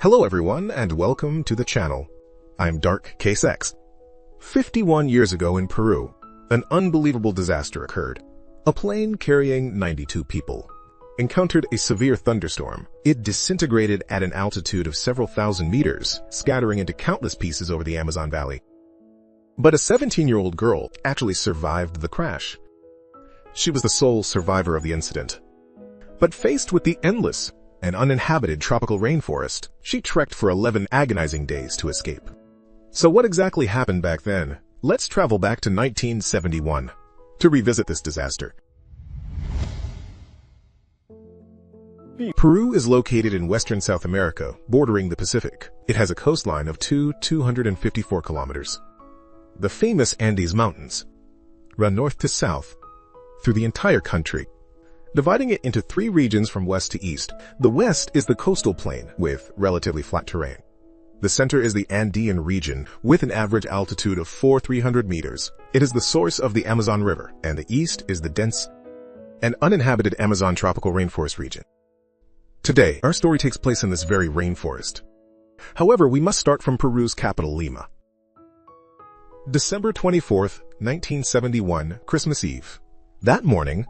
Hello everyone and welcome to the channel. I'm DarkCaseX. 51 years ago in Peru, an unbelievable disaster occurred. A plane carrying 92 people encountered a severe thunderstorm. It disintegrated at an altitude of several thousand meters, scattering into countless pieces over the Amazon Valley. But a 17-year-old girl actually survived the crash. She was the sole survivor of the incident. But faced with the endless and uninhabited tropical rainforest, she trekked for 11 agonizing days to escape. So what exactly happened back then? Let's travel back to 1971 to revisit this disaster. Peru is located in western South America, bordering the Pacific. It has a coastline of 254 kilometers. The famous Andes Mountains run north to south through the entire country, dividing it into 3 regions from west to east. The west is the coastal plain with relatively flat terrain. The center is the Andean region with an average altitude of 4,300 meters. It is the source of the Amazon River, and the east is the dense and uninhabited Amazon tropical rainforest region. Today, our story takes place in this very rainforest. However, we must start from Peru's capital, Lima. December 24th, 1971, Christmas Eve. That morning,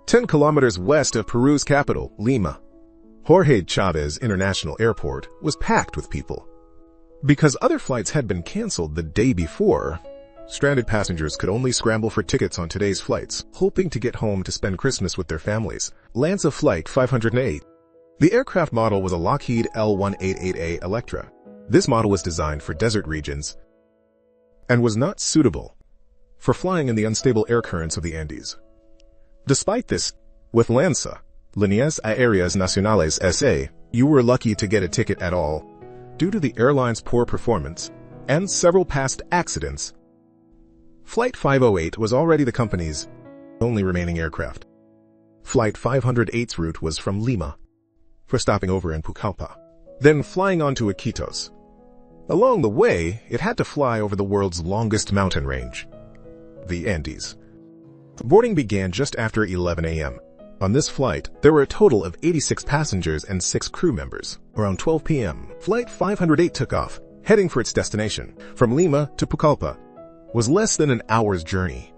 10 kilometers west of Peru's capital, Lima, Jorge Chávez International Airport was packed with people. Because other flights had been canceled the day before, stranded passengers could only scramble for tickets on today's flights, hoping to get home to spend Christmas with their families. Lansa Flight 508. The aircraft model was a Lockheed L-188A Electra. This model was designed for desert regions and was not suitable for flying in the unstable air currents of the Andes. Despite this, with Lansa, Líneas Aéreas Nacionales S.A., you were lucky to get a ticket at all. Due to the airline's poor performance and several past accidents, Flight 508 was already the company's only remaining aircraft. Flight 508's route was from Lima, for stopping over in Pucallpa, then flying on to Iquitos. Along the way, it had to fly over the world's longest mountain range, the Andes. Boarding began just after 11 a.m. On this flight, there were a total of 86 passengers and 6 crew members. Around 12 p.m., Flight 508 took off, heading for its destination. From Lima to Pucallpa was less than an hour's journey.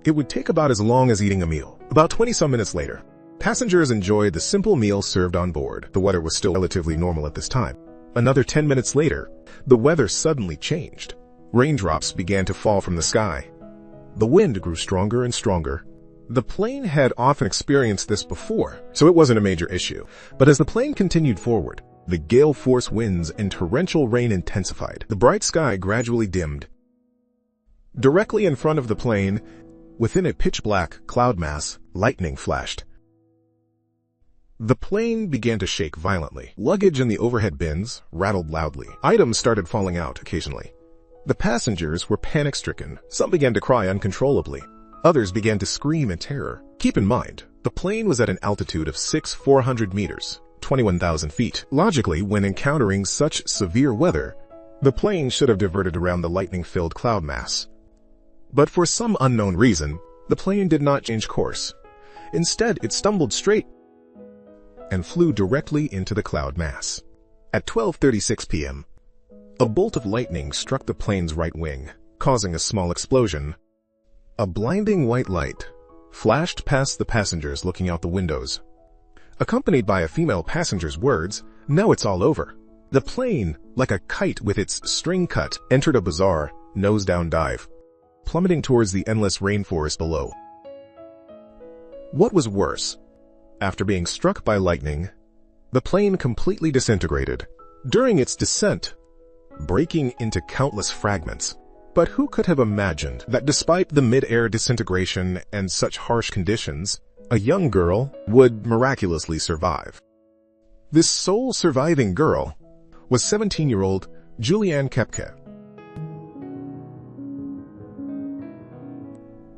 It would take about as long as eating a meal. About 20-some minutes later, passengers enjoyed the simple meal served on board. The weather was still relatively normal at this time. Another 10 minutes later, the weather suddenly changed. Raindrops began to fall from the sky. The wind grew stronger and stronger. The plane had often experienced this before, so it wasn't a major issue. But as the plane continued forward, the gale-force winds and torrential rain intensified. The bright sky gradually dimmed. Directly in front of the plane, within a pitch-black cloud mass, lightning flashed. The plane began to shake violently. Luggage in the overhead bins rattled loudly. Items started falling out occasionally. The passengers were panic-stricken. Some began to cry uncontrollably. Others began to scream in terror. Keep in mind, the plane was at an altitude of 6,400 meters, 21,000 feet. Logically, when encountering such severe weather, the plane should have diverted around the lightning-filled cloud mass. But for some unknown reason, the plane did not change course. Instead, it stumbled straight and flew directly into the cloud mass. At 12:36 p.m., a bolt of lightning struck the plane's right wing, causing a small explosion. A blinding white light flashed past the passengers looking out the windows, accompanied by a female passenger's words, "Now it's all over." The plane, like a kite with its string cut, entered a bizarre, nose-down dive, plummeting towards the endless rainforest below. What was worse? After being struck by lightning, the plane completely disintegrated during its descent, breaking into countless fragments. But who could have imagined that despite the mid-air disintegration and such harsh conditions, a young girl would miraculously survive? This sole surviving girl was 17-year-old Juliane Koepcke.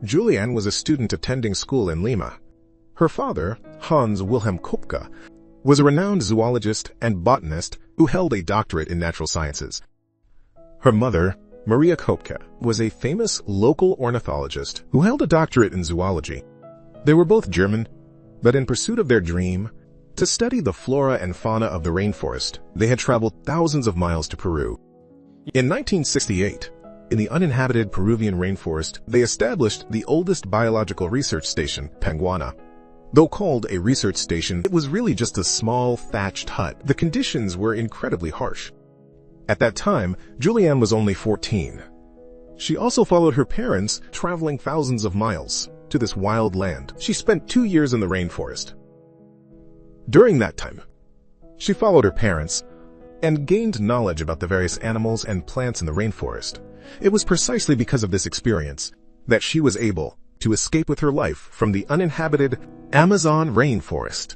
Juliane was a student attending school in Lima. Her father, Hans Wilhelm Koepcke, was a renowned zoologist and botanist who held a doctorate in natural sciences. Her mother, Maria Koepcke, was a famous local ornithologist who held a doctorate in zoology. They were both German, but in pursuit of their dream To study the flora and fauna of the rainforest, they had traveled thousands of miles to Peru. In 1968, in the uninhabited Peruvian rainforest, they established the oldest biological research station, Panguana. Though called a research station, it was really just a small thatched hut. The conditions were incredibly harsh. At that time, Juliane was only 14. She also followed her parents, traveling thousands of miles to this wild land. She spent 2 years in the rainforest. During that time, she followed her parents and gained knowledge about the various animals and plants in the rainforest. It was precisely because of this experience that she was able to escape with her life from the uninhabited Amazon rainforest.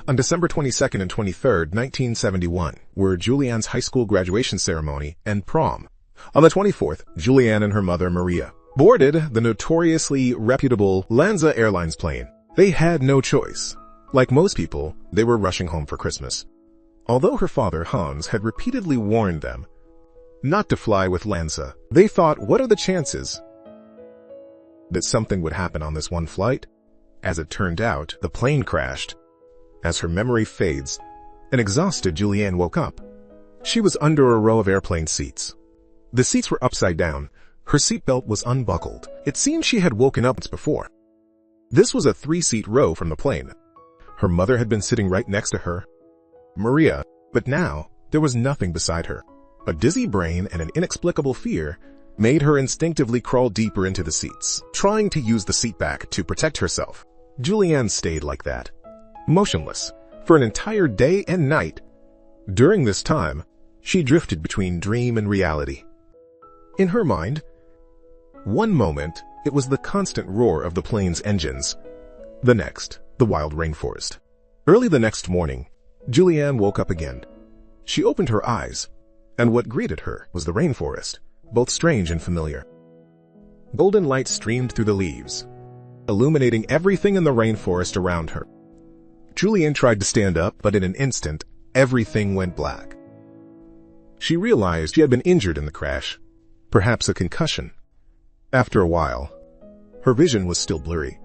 On December 22nd and 23rd, 1971, were Juliane's high school graduation ceremony and prom. On the 24th, Juliane and her mother, Maria, boarded the notoriously reputable Lansa Airlines plane. They had no choice. Like most people, they were rushing home for Christmas. Although her father, Hans, had repeatedly warned them not to fly with Lansa, they thought, what are the chances that something would happen on this one flight? As it turned out, the plane crashed. As her memory fades, an exhausted Juliane woke up. She was under a row of airplane seats. The seats were upside down. Her seatbelt was unbuckled. It seemed she had woken up once before. This was a 3-seat row from the plane. Her mother had been sitting right next to her, Maria, but now there was nothing beside her. A dizzy brain and an inexplicable fear made her instinctively crawl deeper into the seats, trying to use the seat back to protect herself. Juliane stayed like that, motionless, for an entire day and night. During this time, she drifted between dream and reality. In her mind, one moment it was the constant roar of the plane's engines, the next, the wild rainforest. Early the next morning, Juliane woke up again. She opened her eyes, and what greeted her was the rainforest, both strange and familiar. Golden light streamed through the leaves, illuminating everything in the rainforest around her. Juliane tried to stand up, but in an instant, everything went black. She realized she had been injured in the crash, perhaps a concussion. After a while, her vision was still blurry.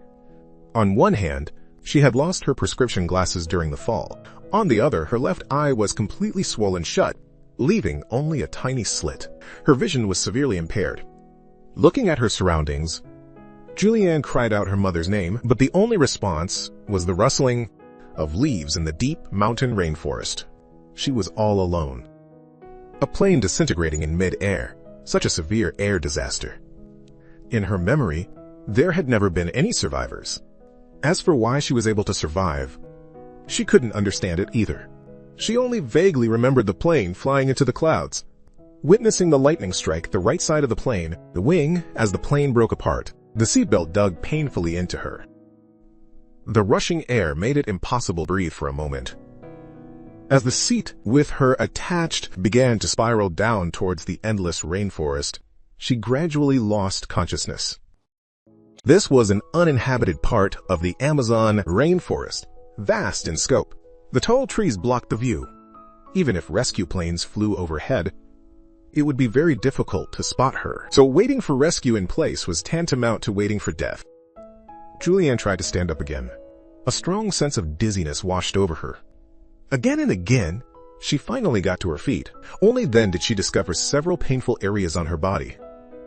On one hand, she had lost her prescription glasses during the fall. On the other, her left eye was completely swollen shut, leaving only a tiny slit. Her vision was severely impaired. Looking at her surroundings, Juliane cried out her mother's name, but the only response was the rustling of leaves in the deep mountain rainforest. She was all alone. A plane disintegrating in mid-air, such a severe air disaster. In her memory, there had never been any survivors. As for why she was able to survive, she couldn't understand it either. She only vaguely remembered the plane flying into the clouds, witnessing the lightning strike the right side of the plane, the wing, as the plane broke apart. The seatbelt dug painfully into her. The rushing air made it impossible to breathe for a moment. As the seat with her attached began to spiral down towards the endless rainforest, she gradually lost consciousness. This was an uninhabited part of the Amazon rainforest, vast in scope. The tall trees blocked the view. Even if rescue planes flew overhead, it would be very difficult to spot her. So waiting for rescue in place was tantamount to waiting for death. Juliane tried to stand up again. A strong sense of dizziness washed over her. Again and again, she finally got to her feet. Only then did she discover several painful areas on her body.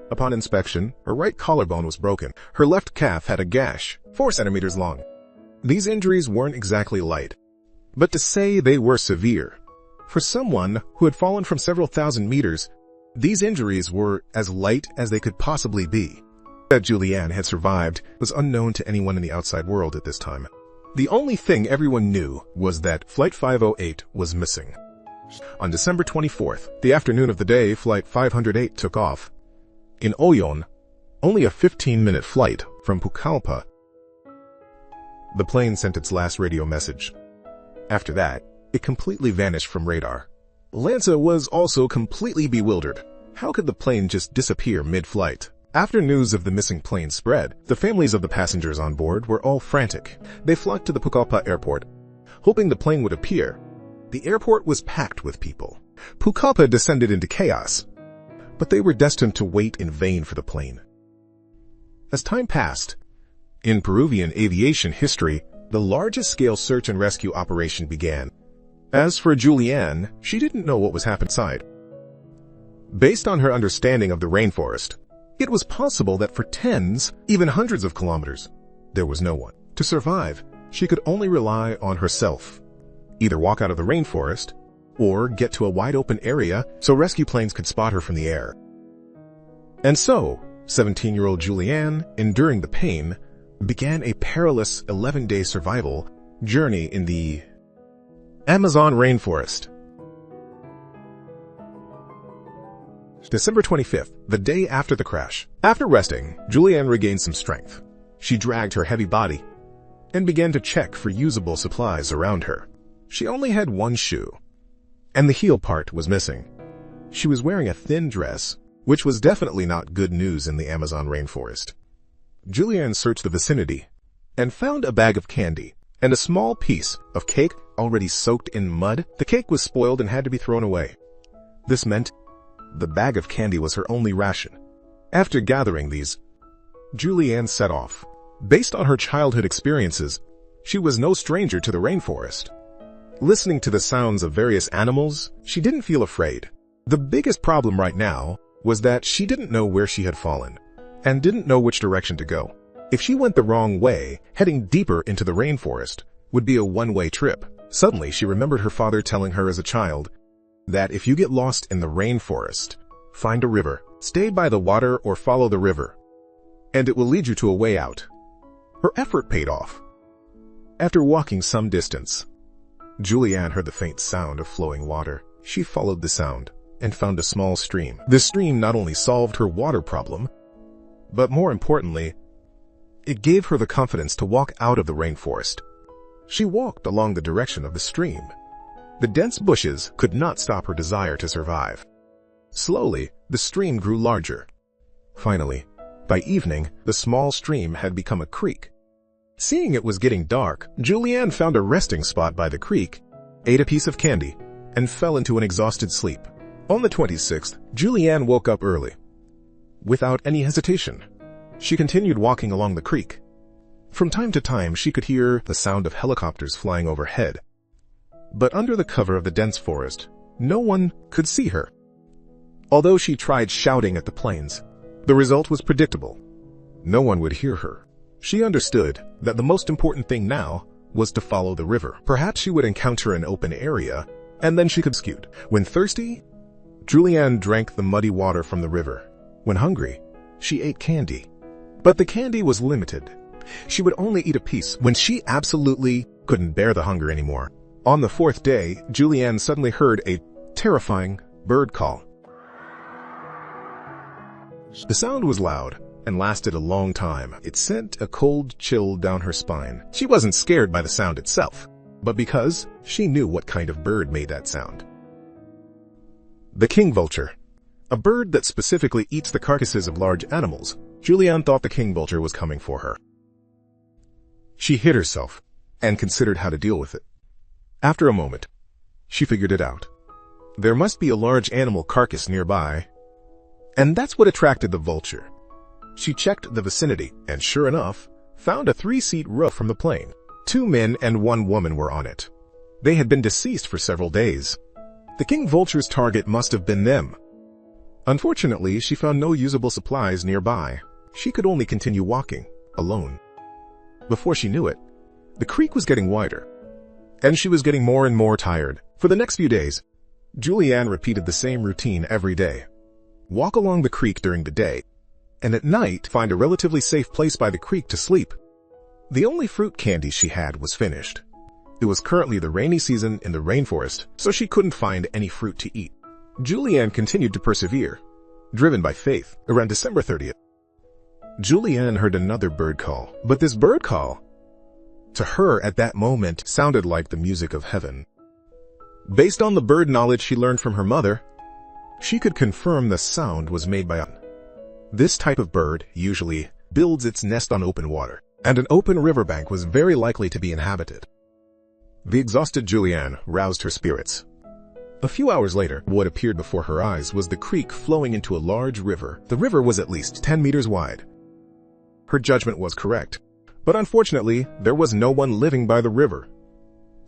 Upon inspection, her right collarbone was broken. Her left calf had a gash, 4 centimeters long. These injuries weren't exactly light, but to say they were severe. For someone who had fallen from several thousand meters, these injuries were as light as they could possibly be. That Juliane had survived was unknown to anyone in the outside world at this time. The only thing everyone knew was that Flight 508 was missing. On December 24th, the afternoon of the day Flight 508 took off. In Oyon, only a 15-minute flight from Pucallpa, the plane sent its last radio message. After that, it completely vanished from radar. Lansa was also completely bewildered. How could the plane just disappear mid-flight? After news of the missing plane spread, the families of the passengers on board were all frantic. They flocked to the Pucallpa airport, hoping the plane would appear. The airport was packed with people. Pucallpa descended into chaos, but they were destined to wait in vain for the plane. As time passed, in Peruvian aviation history, the largest-scale search and rescue operation began. As for Juliane, she didn't know what was happening inside. Based on her understanding of the rainforest, it was possible that for tens, even hundreds of kilometers, there was no one. To survive, she could only rely on herself. Either walk out of the rainforest, or get to a wide-open area so rescue planes could spot her from the air. And so, 17-year-old Juliane, enduring the pain, began a perilous 11-day survival journey in the Amazon rainforest. December 25th, the day after the crash. After resting, Juliane regained some strength. She dragged her heavy body and began to check for usable supplies around her. She only had one shoe, and the heel part was missing. She was wearing a thin dress, which was definitely not good news in the Amazon rainforest. Juliane searched the vicinity and found a bag of candy and a small piece of cake already soaked in mud. The cake was spoiled and had to be thrown away. This meant the bag of candy was her only ration. After gathering these, Juliane set off. Based on her childhood experiences, she was no stranger to the rainforest. Listening to the sounds of various animals, she didn't feel afraid. The biggest problem right now was that she didn't know where she had fallen, and didn't know which direction to go. If she went the wrong way, heading deeper into the rainforest would be a one-way trip. Suddenly, she remembered her father telling her as a child that if you get lost in the rainforest, find a river, stay by the water or follow the river, and it will lead you to a way out. Her effort paid off. After walking some distance, Juliane heard the faint sound of flowing water. She followed the sound and found a small stream. This stream not only solved her water problem, but more importantly, it gave her the confidence to walk out of the rainforest. She walked along the direction of the stream. The dense bushes could not stop her desire to survive. Slowly, the stream grew larger. Finally, by evening, the small stream had become a creek. Seeing it was getting dark, Juliane found a resting spot by the creek, ate a piece of candy, and fell into an exhausted sleep. On the 26th, Juliane woke up early. Without any hesitation, she continued walking along the creek. From time to time, she could hear the sound of helicopters flying overhead. But under the cover of the dense forest, no one could see her. Although she tried shouting at the planes, the result was predictable. No one would hear her. She understood that the most important thing now was to follow the river. Perhaps she would encounter an open area, and then she could scoot. When thirsty, Juliane drank the muddy water from the river. When hungry, she ate candy. But the candy was limited. She would only eat a piece when she absolutely couldn't bear the hunger anymore. On the fourth day, Juliane suddenly heard a terrifying bird call. The sound was loud and lasted a long time. It sent a cold chill down her spine. She wasn't scared by the sound itself, but because she knew what kind of bird made that sound. The king vulture, a bird that specifically eats the carcasses of large animals. Juliane thought the king vulture was coming for her. She hid herself and considered how to deal with it. After a moment, she figured it out. There must be a large animal carcass nearby, and that's what attracted the vulture. She checked the vicinity and, sure enough, found a 3-seat roof from the plane. 2 men and 1 woman were on it. They had been deceased for several days. The king vulture's target must have been them. Unfortunately, she found no usable supplies nearby. She could only continue walking, alone. Before she knew it, the creek was getting wider, and she was getting more and more tired. For the next few days, Juliane repeated the same routine every day. Walk along the creek during the day, and at night find a relatively safe place by the creek to sleep. The only fruit candy she had was finished. It was currently the rainy season in the rainforest, so she couldn't find any fruit to eat. Juliane continued to persevere, driven by faith. Around December 30th, Juliane heard another bird call, but this bird call, to her at that moment, sounded like the music of heaven. Based on the bird knowledge she learned from her mother, she could confirm the sound was made by this type of bird usually builds its nest on open water, and an open riverbank was very likely to be inhabited. The exhausted Juliane roused her spirits. A few hours later, what appeared before her eyes was the creek flowing into a large river. The river was at least 10 meters wide. Her judgment was correct. But unfortunately, there was no one living by the river.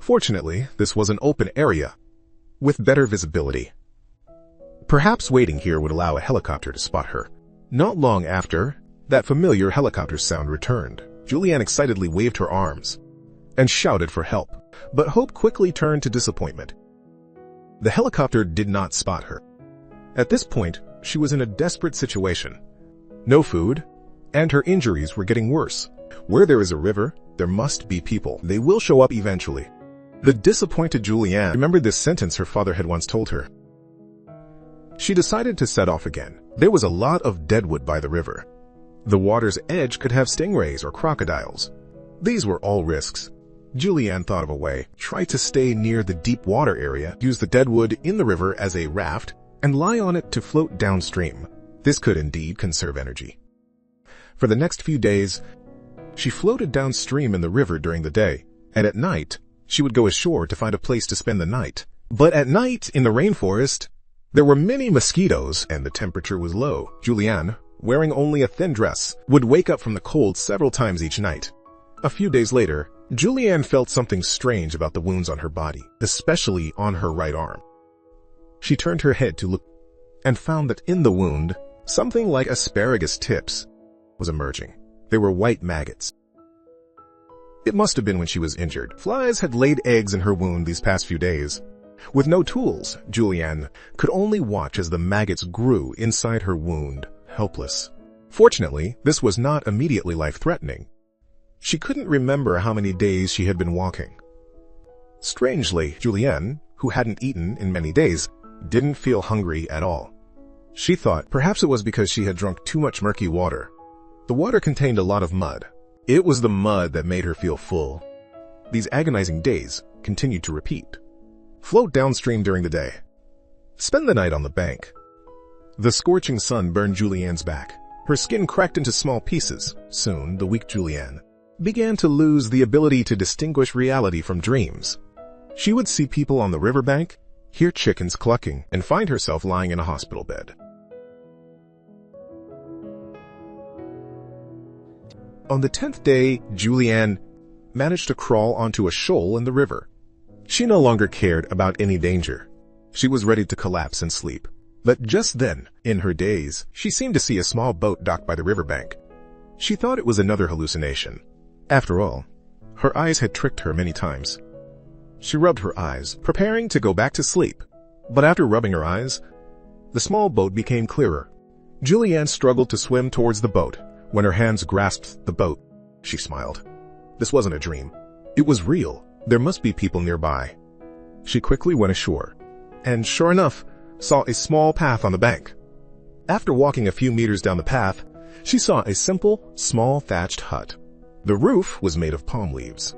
Fortunately, this was an open area with better visibility. Perhaps waiting here would allow a helicopter to spot her. Not long after, that familiar helicopter sound returned. Juliane excitedly waved her arms and shouted for help, but hope quickly turned to disappointment. The helicopter did not spot her. At this point, she was in a desperate situation. No food, and her injuries were getting worse. Where there is a river, there must be people. They will show up eventually. The disappointed Juliane remembered this sentence her father had once told her. She decided to set off again. There was a lot of deadwood by the river. The water's edge could have stingrays or crocodiles. These were all risks. Juliane thought of a way. Try to stay near the deep water area, use the deadwood in the river as a raft, and lie on it to float downstream. This could indeed conserve energy. For the next few days, she floated downstream in the river during the day, and at night, she would go ashore to find a place to spend the night. But at night, in the rainforest, there were many mosquitoes and the temperature was low. Juliane, wearing only a thin dress, would wake up from the cold several times each night. A few days later, Juliane felt something strange about the wounds on her body, especially on her right arm. She turned her head to look and found that in the wound, something like asparagus tips was emerging. They were white maggots. It must have been when she was injured. Flies had laid eggs in her wound these past few days. With no tools, Juliane could only watch as the maggots grew inside her wound, helpless. Fortunately, this was not immediately life-threatening. She couldn't remember how many days she had been walking. Strangely, Juliane, who hadn't eaten in many days, didn't feel hungry at all. She thought perhaps it was because she had drunk too much murky water. The water contained a lot of mud. It was the mud that made her feel full. These agonizing days continued to repeat. Float downstream during the day. Spend the night on the bank. The scorching sun burned Juliane's back. Her skin cracked into small pieces. Soon, the weak Juliane began to lose the ability to distinguish reality from dreams. She would see people on the riverbank, hear chickens clucking, and find herself lying in a hospital bed. On the 10th day, Juliane managed to crawl onto a shoal in the river. She no longer cared about any danger. She was ready to collapse and sleep. But just then, in her daze, she seemed to see a small boat docked by the riverbank. She thought it was another hallucination. After all, her eyes had tricked her many times. She rubbed her eyes, preparing to go back to sleep. But after rubbing her eyes, the small boat became clearer. Juliane struggled to swim towards the boat. When her hands grasped the boat, she smiled. This wasn't a dream. It was real. There must be people nearby. She quickly went ashore, and sure enough, saw a small path on the bank. After walking a few meters down the path, she saw a simple, small thatched hut. The roof was made of palm leaves.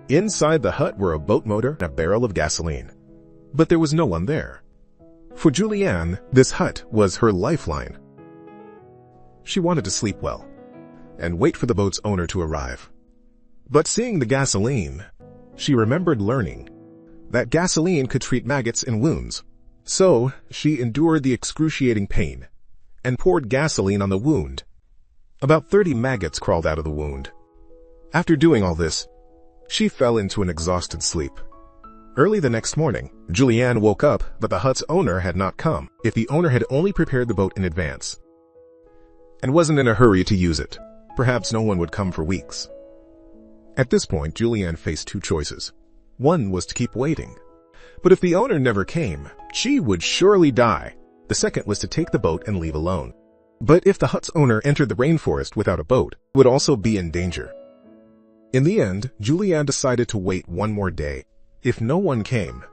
Inside the hut were a boat motor and a barrel of gasoline. But there was no one there. For Juliane, this hut was her lifeline. She wanted to sleep well and wait for the boat's owner to arrive. But seeing the gasoline, she remembered learning that gasoline could treat maggots and wounds. So she endured the excruciating pain and poured gasoline on the wound. About 30 maggots crawled out of the wound. After doing all this, she fell into an exhausted sleep. Early the next morning, Juliane woke up, but the hut's owner had not come. If the owner had only prepared the boat in advance and wasn't in a hurry to use it, perhaps no one would come for weeks. At this point, Juliane faced two choices. One was to keep waiting. But if the owner never came, she would surely die. The second was to take the boat and leave alone. But if the hut's owner entered the rainforest without a boat, it would also be in danger. In the end, Juliane decided to wait one more day. If no one came,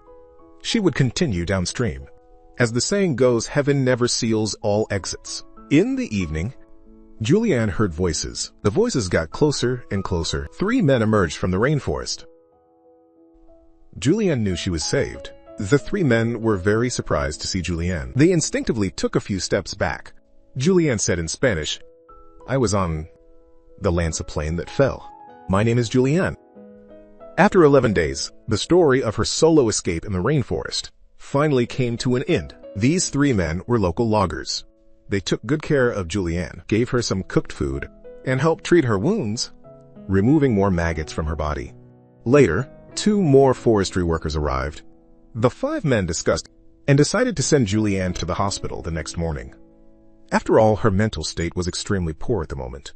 she would continue downstream. As the saying goes, heaven never seals all exits. In the evening, Juliane heard voices. The voices got closer and closer. 3 men emerged from the rainforest. Juliane knew she was saved. The 3 men were very surprised to see Juliane. They instinctively took a few steps back. Juliane said in Spanish, "I was on the Lansa plane that fell. My name is Juliane." After 11 days, the story of her solo escape in the rainforest finally came to an end. These 3 men were local loggers. They took good care of Juliane, gave her some cooked food, and helped treat her wounds. removing more maggots from her body. Later, 2 more forestry workers arrived. The 5 men discussed and decided to send Juliane to the hospital the next morning. After all, her mental state was extremely poor at the moment.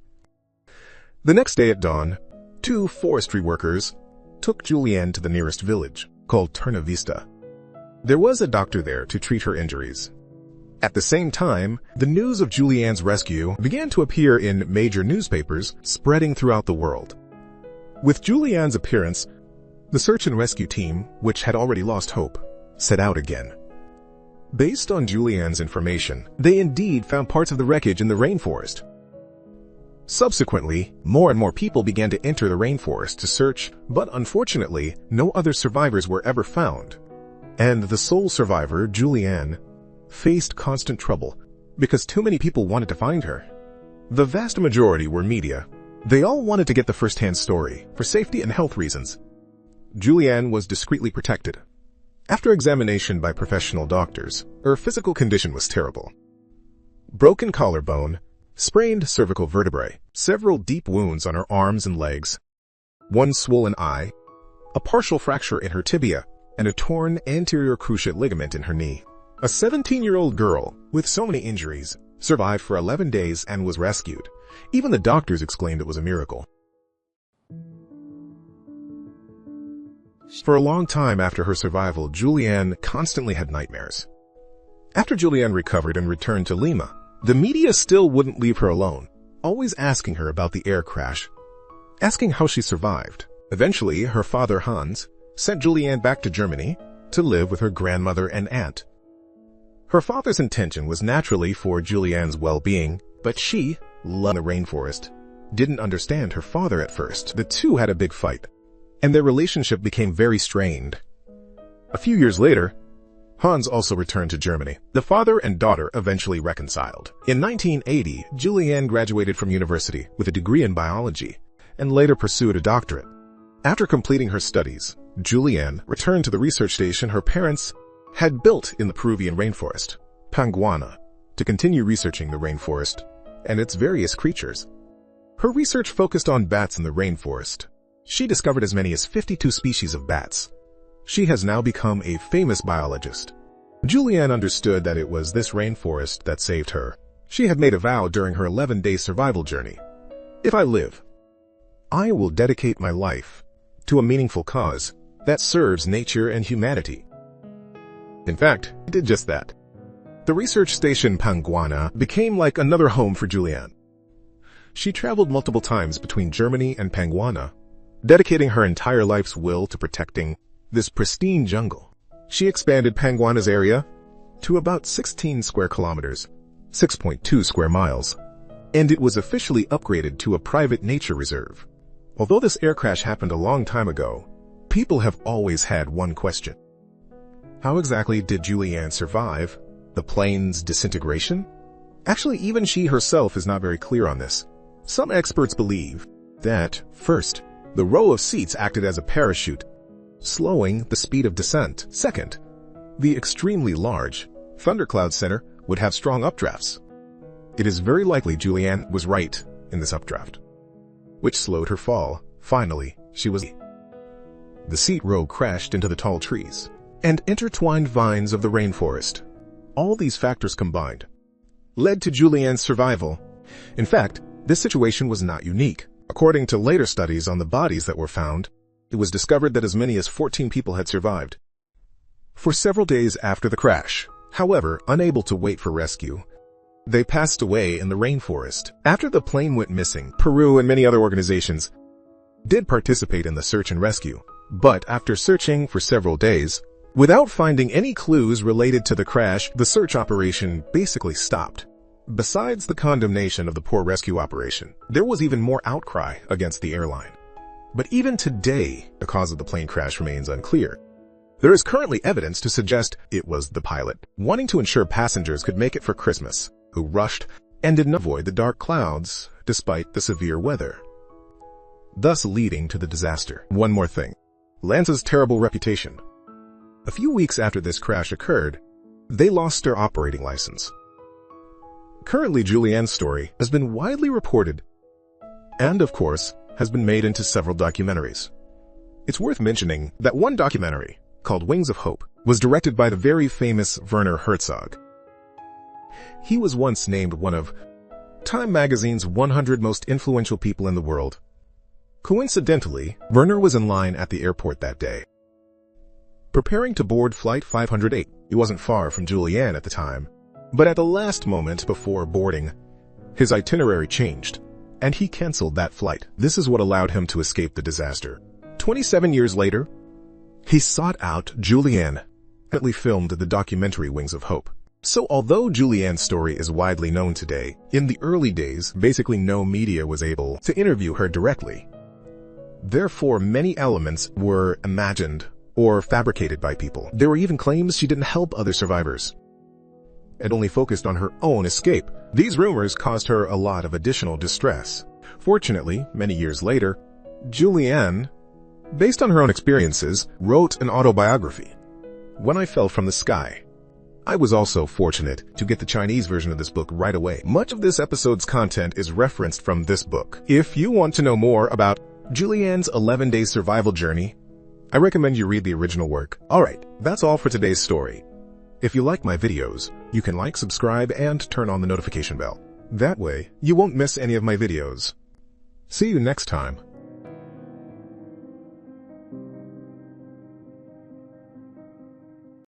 The next day at dawn, 2 forestry workers took Juliane to the nearest village, called Ternavista. There was a doctor there to treat her injuries. At the same time, the news of Juliane's rescue began to appear in major newspapers, spreading throughout the world. With Juliane's appearance, the search and rescue team, which had already lost hope, set out again. Based on Juliane's information, they indeed found parts of the wreckage in the rainforest. Subsequently, more and more people began to enter the rainforest to search, but unfortunately, no other survivors were ever found. And the sole survivor, Juliane, faced constant trouble because too many people wanted to find her. The vast majority were media. They all wanted to get the first-hand story for safety and health reasons. Juliane was discreetly protected. After examination by professional doctors, her physical condition was terrible. Broken collarbone, sprained cervical vertebrae, several deep wounds on her arms and legs, 1 swollen eye, a partial fracture in her tibia, and a torn anterior cruciate ligament in her knee. A 17-year-old girl with so many injuries survived for 11 days and was rescued. Even the doctors exclaimed it was a miracle. For a long time after her survival, Juliane constantly had nightmares. After Juliane recovered and returned to Lima, the media still wouldn't leave her alone, always asking her about the air crash, asking how she survived. Eventually, her father Hans sent Juliane back to Germany to live with her grandmother and aunt. Her father's intention was naturally for Juliane's well-being, but she, loved the rainforest, didn't understand her father at first. The two had a big fight, and their relationship became very strained. A few years later, Hans also returned to Germany. The father and daughter eventually reconciled. In 1980, Juliane graduated from university with a degree in biology and later pursued a doctorate. After completing her studies, Juliane returned to the research station her parents had built in the Peruvian rainforest, Panguana, to continue researching the rainforest and its various creatures. Her research focused on bats in the rainforest. She discovered as many as 52 species of bats. She has now become a famous biologist. Juliane understood that it was this rainforest that saved her. She had made a vow during her 11-day survival journey. If I live, I will dedicate my life to a meaningful cause that serves nature and humanity. In fact, he did just that. The research station Panguana became like another home for Juliane. She traveled multiple times between Germany and Panguana, dedicating her entire life's will to protecting this pristine jungle. She expanded Panguana's area to about 16 square kilometers, 6.2 square miles, and it was officially upgraded to a private nature reserve. Although this air crash happened a long time ago, people have always had one question. How exactly did Juliane survive the plane's disintegration? Actually, even she herself is not very clear on this. Some experts believe that, first, the row of seats acted as a parachute, slowing the speed of descent. Second, the extremely large thundercloud center would have strong updrafts. It is very likely Juliane was right in this updraft, which slowed her fall. Finally, the seat row crashed into the tall trees and intertwined vines of the rainforest. All these factors combined led to Juliane's survival. In fact, this situation was not unique. According to later studies on the bodies that were found, it was discovered that as many as 14 people had survived. For several days after the crash, however, unable to wait for rescue, they passed away in the rainforest. After the plane went missing, Peru and many other organizations did participate in the search and rescue. But after searching for several days, without finding any clues related to the crash, the search operation basically stopped. Besides the condemnation of the poor rescue operation, there was even more outcry against the airline. But even today, the cause of the plane crash remains unclear. There is currently evidence to suggest it was the pilot, wanting to ensure passengers could make it for Christmas, who rushed and did not avoid the dark clouds despite the severe weather, thus leading to the disaster. One more thing. Lansa's terrible reputation. A few weeks after this crash occurred, they lost their operating license. Currently, Juliane's story has been widely reported and, of course, has has been made into several documentaries. It's worth mentioning that one documentary, called Wings of Hope, was directed by the very famous Werner Herzog. He was once named one of Time magazine's 100 most influential people in the world. Coincidentally, Werner was in line at the airport that day, preparing to board Flight 508. He wasn't far from Juliane at the time, but at the last moment before boarding, his itinerary changed, and he canceled that flight. This is what allowed him to escape the disaster. 27 years later, he sought out Juliane, and filmed the documentary Wings of Hope. So although Juliane's story is widely known today, in the early days, basically no media was able to interview her directly. Therefore, many elements were imagined or fabricated by people. There were even claims she didn't help other survivors and only focused on her own escape. These rumors caused her a lot of additional distress. Fortunately, many years later, Juliane, based on her own experiences, wrote an autobiography, When I Fell from the Sky. I was also fortunate to get the Chinese version of this book right away. Much of this episode's content is referenced from this book. If you want to know more about Juliane's 11-day survival journey, I recommend you read the original work. Alright, that's all for today's story. If you like my videos, you can like, subscribe, and turn on the notification bell. That way, you won't miss any of my videos. See you next time.